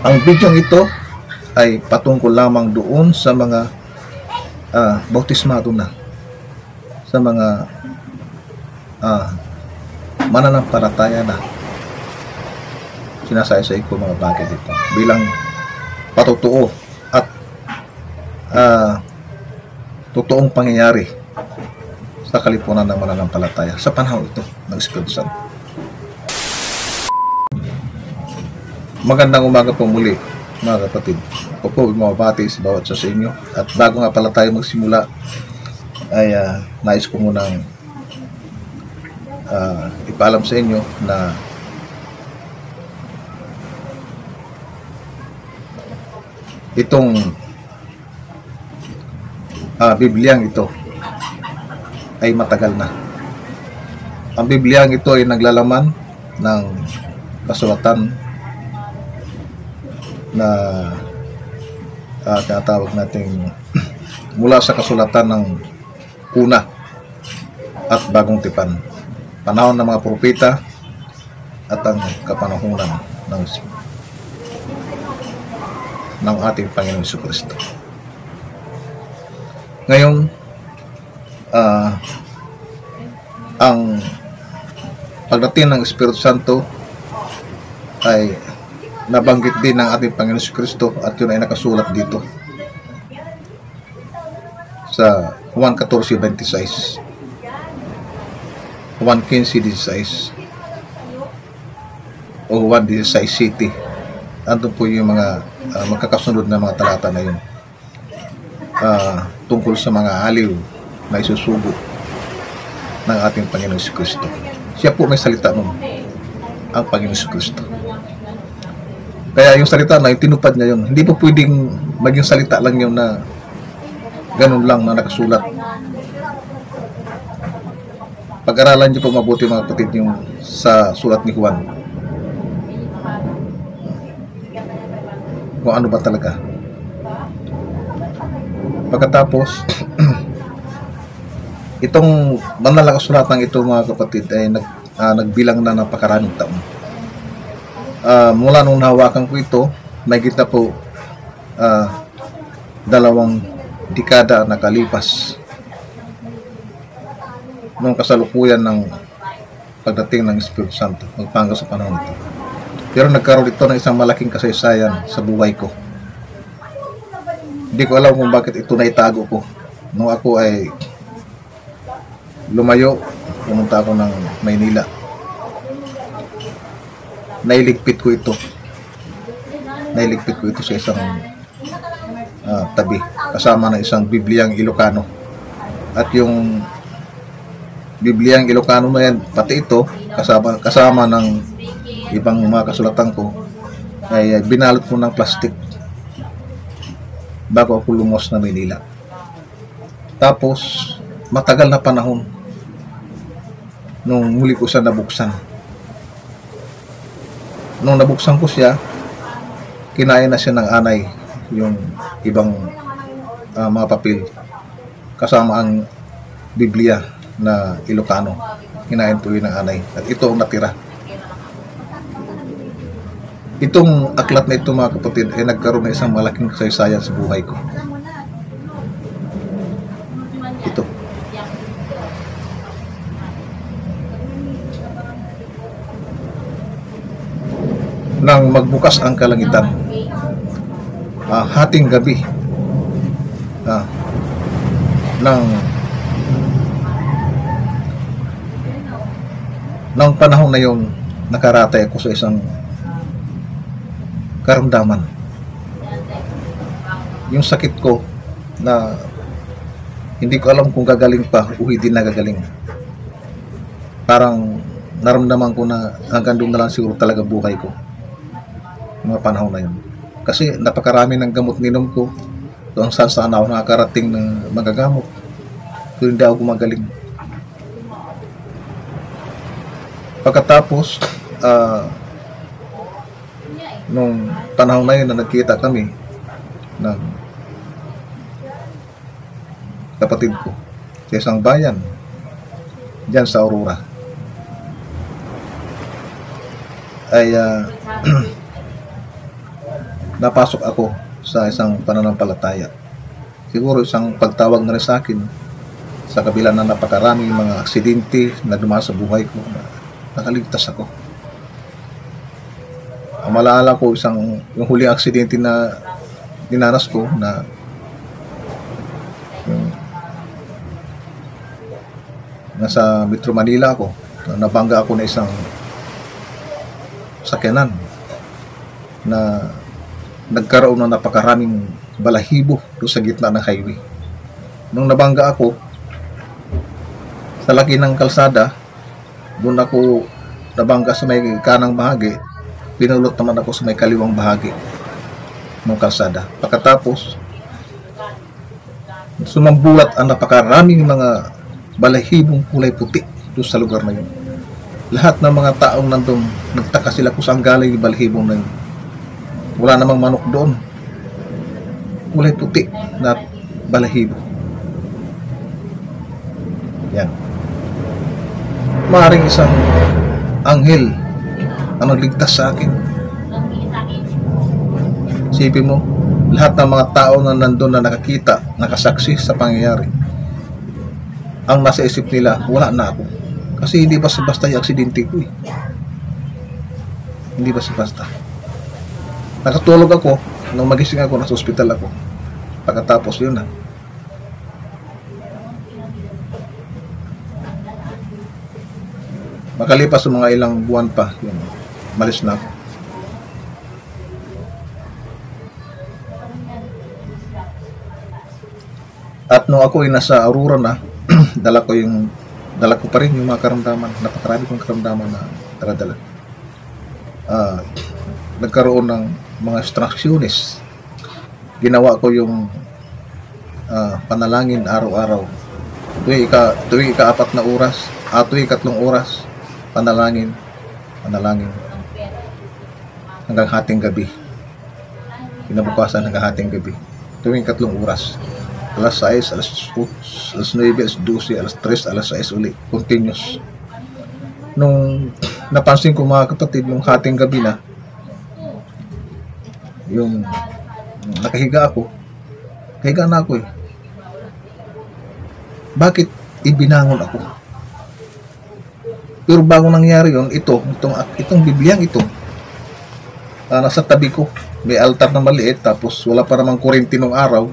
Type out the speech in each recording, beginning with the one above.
Ang video ito ay patungkol lamang doon sa mga bautismado na, sa mga mananampalataya na. Sinasay-say ko mga bagay dito bilang patutuo at totoong pangyayari sa kalipunan ng mananampalataya sa panahon ito ng Espiritu Santo. Magandang umaga po muli mga kapatid. Ako po bumabati sa bawat sa inyo. At bago nga pala tayo magsimula ay nais ko munang ipaalam sa inyo na itong Bibliang ito ay matagal na. Ang Bibliang ito ay naglalaman ng kasulatan na tinatawag nating mula sa kasulatan ng Una at Bagong Tipan, panahon ng mga propeta at ang kapanahunan ng ating Panginoong Jesucristo. Ngayon, ang pagdating ng Espiritu Santo ay nabanggit din ng ating Panginoon Jesucristo at yun ay nakasulat dito sa Juan 14:26, Juan 15:16 o Juan 16 City. Andun po yung mga magkakasunod na mga talata na yun tungkol sa mga aliw na isusugo ng ating Panginoon Jesucristo. Siya po may salita nun, ang Panginoon Jesucristo. Kaya yung salita na yung tinupad niya yun, hindi po pwedeng maging salita lang yun na ganun lang na nakasulat. Pag-aralan niyo po mabuti mga kapatid yung sa sulat ni Juan, kung ano ba talaga. Pagkatapos itong banal na kasulatan ito mga kapatid ay nagbilang na napakaraming taon. Mula nung nahawakan ko ito, may kita po 2 dekada nakalipas nung kasalukuyan ng pagdating ng Espiritu Santo magpangga sa panahon ito. Pero nagkaroon ito ng isang malaking kasaysayan sa buhay ko. Hindi ko alam kung bakit ito naitago ko. Nung ako ay lumayo, pumunta ako ng Maynila, nailigpit ko ito sa isang tabi kasama ng isang Bibliang Ilocano. At yung Bibliang Ilocano na yan, pati ito kasama ng ibang mga kasulatan ko, ay binalot ko ng plastic bago ako lumos na Manila. Tapos matagal na panahon nung muli ko siya nabuksan. Nung nabuksan ko siya, kinain na siya ng anay yung ibang mga papel kasama ang Biblia na Ilocano. Kinain po yun ng anay at ito ang natira. Itong aklat na ito mga kapatid ay nagkaroon ng isang malaking kasaysayan sa buhay ko. Ito. Nang magbukas ang kalangitan, hating gabi, ng panahon na yun, nakaratay ako sa isang karamdaman. Yung sakit ko na hindi ko alam kung gagaling pa o hindi na gagaling. Parang naramdaman ko na hanggang doon na lang siguro talaga buhay ko. Yung mga panahon na yun. Kasi napakarami ng gamot ninom ko. Doon saan ako nakakarating ng magagamot. Kung hindi ako gumagaling. Pagkatapos, nung panahon na yun na nagkita kami ng kapatid ko sa isang bayan dyan sa Aurora, ay napasok ako sa isang pananampalataya. Siguro isang pagtawag na rin sa akin sa kabila na napakaraming mga aksidente na dumaan sa buhay ko na nakaligtas ako. Ang malala ko yung huling aksidente na dinanas ko na yung nasa Metro Manila ako, nabangga ako na isang sakyanan na nagkaroon ng napakaraming balahibo doon sa gitna ng highway. Nung nabangga ako sa laki ng kalsada, doon ako nabangga sa may kanang bahagi, pinulot naman ako sa may kaliwang bahagi ng kalsada. Pagkatapos, sumambulat ang napakaraming mga balahibong kulay puti doon sa lugar na yun. Lahat ng mga taong nandun, nagtaka sila kung saan galing yung balahibong na yun. Wala namang manok doon. Kulay puti na balahibo. Yan. Maaaring isang anghel ang nagligtas sa akin. Isipin mo, lahat ng mga tao na nandun na nakakita, nakasaksi sa pangyayari, ang nasa isip nila, wala na ako. Kasi hindi basta-basta yung aksidente ko eh. Hindi basta-basta. Nakatulog ako, nung magising ako, nasa ospital ako. Pagkatapos yun na. Makalipas ng mga ilang buwan pa, yun, malis na ako. At nung ako ay nasa Aurora na, dala ko pa rin yung mga karamdaman, napakarami kong karamdaman na taradala. Nagkaroon ng mga instructions. Ginawa ko yung panalangin araw-araw. Tuwing ika-4 na oras, tuwing 3 oras, panalangin hanggang hating gabi. Kinabukasan hanggang hating gabi. Tuwing 3 oras. Alas 6, alas 9, alas 12, alas 3, alas 6 uli. Continuous. Nung napansin ko mga kapatid, nung hating gabi na, yung nakahiga na ako eh. Bakit ibinangon ako? Pero bago nangyari yun, itong Bibliang ito, nasa tabi ko, may altar na maliit, tapos wala pa namang kuryente nung araw,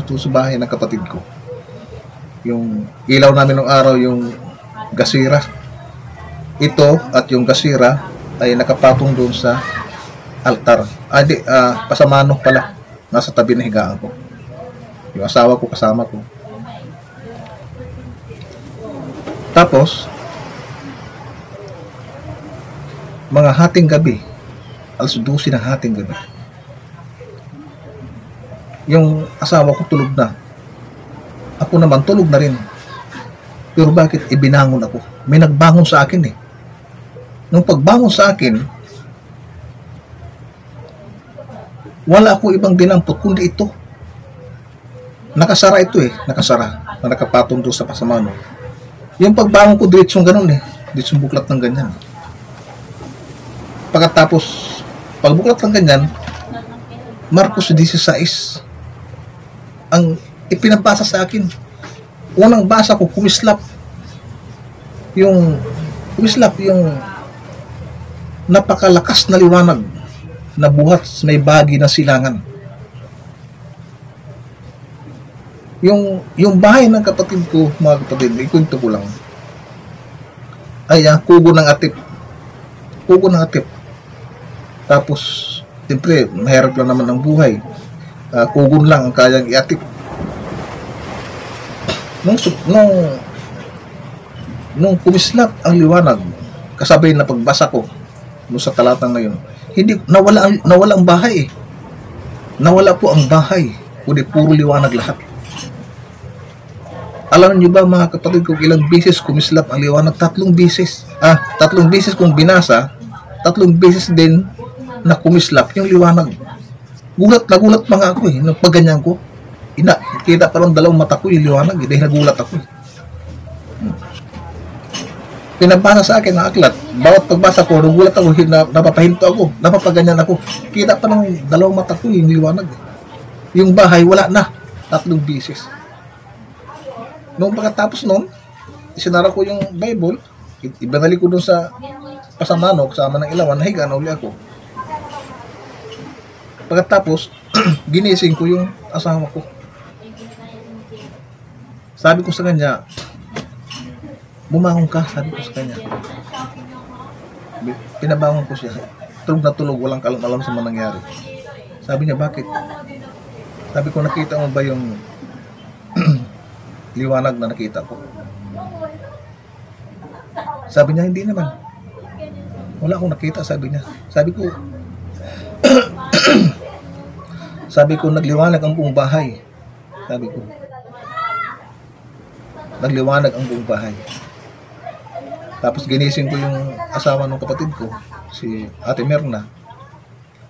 ito sa bahay ng kapatid ko. Yung ilaw namin nung araw, yung gasira. Ito at yung gasira ay nakapatong doon sa altar. Pasamano pala, nasa tabi na higaan ko. Yung asawa ko kasama ko. Tapos, mga hating gabi, alas 12 ng hating gabi, yung asawa ko tulog na, ako naman tulog na rin. Pero bakit ibinangon ako? May nagbangon sa akin eh. Nung pagbangon sa akin, wala ako ibang dinampot kundi ito. Nakasara ito eh, nakasara, na nakapatong doon sa pasamano. Yung pagbangon ko, diretsong ganun eh, diretsong buklat ng ganyan. Pagkatapos, pagbuklat ng ganyan, Marcos 16 ang ipinabasa sa akin. Unang basa ko, kumislap yung napakalakas na liwanag na buhat sa may bahagi ng silangan. Yung bahay ng kapatid ko, mga kapatid, ikwento ko lang, ay kugo ng atip. Tapos, siyempre, mahirap lang naman ang buhay. Kugon lang ang kayang iatip. Nung kumislap ang liwanag, kasabay na pagbasa ko nung sa talatang ngayon, nawala ang bahay eh. Nawala po ang bahay, kundi puro liwanag lahat. Alam niyo ba mga kapatid kung ilang beses kumislap ang liwanag? 3 beses. 3 beses kung binasa, 3 beses din na kumislap yung liwanag. Gulat pa nga ako eh. Nung pagganyan ko, kita pa lang 2 mata ko yung liwanag eh. Dahil nagulat ako eh. pinabasa sa akin ng aklat. Bawat pagbasa ko, nagulat ako, napapahinto ako, napapaganyan ako. Kita pa ng dalawang mata ko yung liwanag. Yung bahay, wala na. 3 bisis. Noong pagkatapos noon, isinara ko yung Bible, ibinalik ko dun sa pasamano, kasama ng ilawan, nahiga na uli ako. Pagkatapos, ginising ko yung asawa ko. Sabi ko sa kanya, bumangon ka, sabi ko sa kanya. Pinabangon ko siya. Tulog na tulog, walang kalam-alam sa mga nangyari. Sabi niya, bakit? Sabi ko, nakita mo ba yung liwanag na nakita ko? Sabi niya, hindi naman. Wala akong nakita, sabi niya. Sabi ko, sabi ko, nagliwanag ang buong bahay. Sabi ko, nagliwanag ang buong bahay. Tapos ginising ko yung asawa ng kapatid ko, si Ate Merna.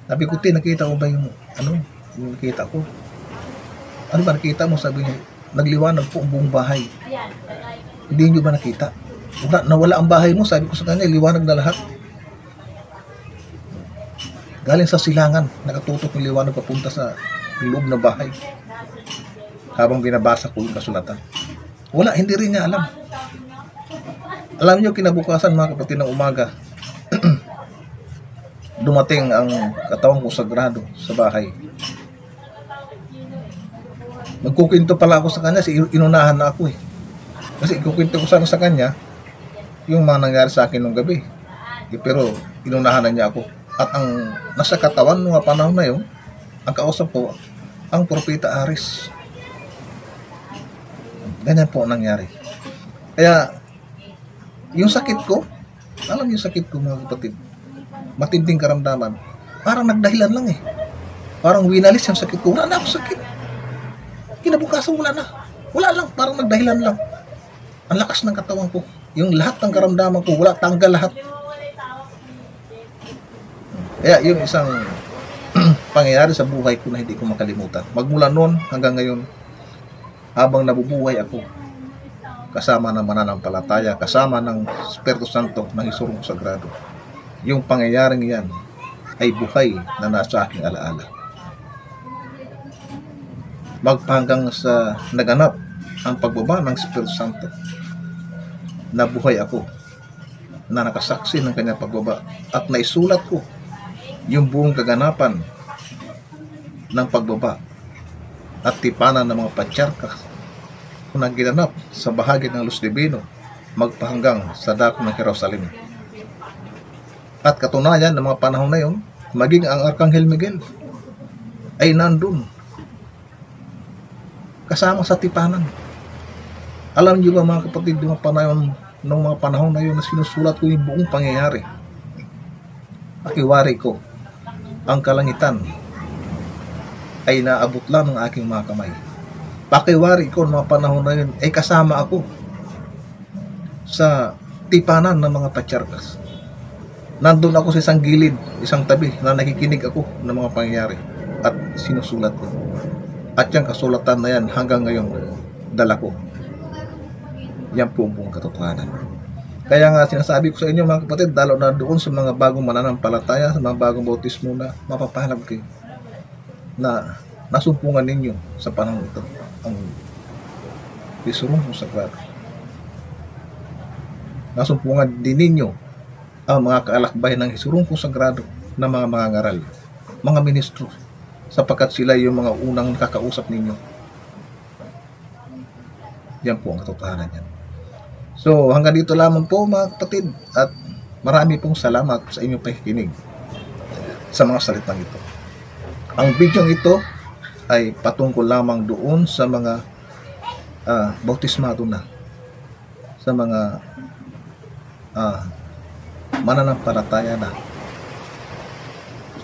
Sabi ko, nakita ko ba yung yung nakita ko? Ano ba nakita mo? Sabi niya, nagliwanag po ang buong bahay. Hindi niyo ba nakita? Nawala ang bahay mo, sabi ko sa kanya, liwanag na lahat. Galing sa silangan, nakatutok ng liwanag papunta sa loob ng bahay. Habang binabasa ko yung kasulatan. Wala, hindi rin niya alam. Alam niyo, kinabukasan mga kapatid ng umaga, dumating ang katawan ko sagrado sa bahay. Nagkukwento pala ako sa kanya, inunahan na ako eh. Kasi ikukwento ko sana sa kanya, yung mga nangyari sa akin nung gabi. Pero inunahan na niya ako. At ang nasa katawan ng mga panahon na yun, ang kausap ko, ang Propeta Aris. Ganyan po ang nangyari. Kaya, yung sakit ko, alam yung sakit ko mga kapatid, matinding karamdaman, parang nagdahilan lang eh. Parang winalis yung sakit ko, wala na ako sakit. Kinabukasan wala na. Wala lang, parang nagdahilan lang. Ang lakas ng katawan ko. Yung lahat ng karamdaman ko, wala, tanggal lahat. Kaya yung isang pangyayari sa buhay ko na hindi ko makalimutan. Magmula noon hanggang ngayon, habang nabubuhay ako, kasama ng mananampalataya, kasama ng Espiritu Santo ng Isurong Sagrado, yung pangyayaring yan ay buhay na nasa aking alaala. Magpahanggang sa naganap ang pagbaba ng Espiritu Santo, nabuhay ako na nakasaksi ng kanyang pagbaba at naisulat ko yung buong kaganapan ng pagbaba at tipanan ng mga patriarka na ginanap sa bahagi ng Luz Divino magpahanggang sa dako ng Jerusalem. At katunayan ng mga panahon na yun, maging ang Arkanghel Miguel ay nandun kasama sa tipanan. Alam niyo ba mga kapatid, yung mga panahon na yun na sinusulat ko yung buong pangyayari. Pakiwari ko, ang kalangitan ay naabot lang ng aking mga kamay. Pakiwari ko ng mga panahon na yun ay kasama ako sa tipanan ng mga patriarkas. Nandun ako sa isang gilid, isang tabi na nakikinig ako ng mga pangyayari at sinusulat ko. At yung kasulatan na yan hanggang ngayon dala ko. Yan po ang buong katotohanan. Kaya nga sinasabi ko sa inyo mga kapatid, lalo na doon sa mga bagong mananampalataya, sa mga bagong bautismo na mapapahalap kayo na nasumpungan ninyo sa panahon ito ang Isurong Sagrado. Nasumpungan din ninyo ang mga kaalakbay ng Isurong Sagrado na mga mangangaral, mga ministro, sapagkat sila yung mga unang nakakausap ninyo. Yan po ang katotohanan yan. So, hanggang dito lamang po mga kapatid at marami pong salamat sa inyong pakikinig sa mga salitang ito. Ang video ito ay patungkol lamang doon sa mga bautismado na, sa mga mananampalataya na.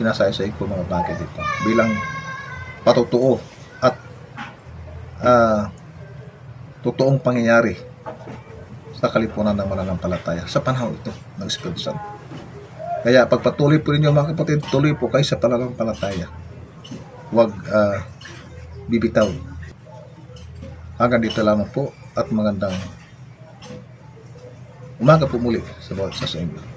Sinasay-say ko mga bagay dito bilang patutuo at totoong pangyayari sa kalipunan ng mananampalataya sa panahon ito ng Espiritu Santo. Kaya pagpatuloy po ninyo mga kapatid, tuloy po kayo sa pananampalataya. Huwag bibitaw. Hanggang dito lamang po at magandang Umaga po muli sa bawat isa sa inyo.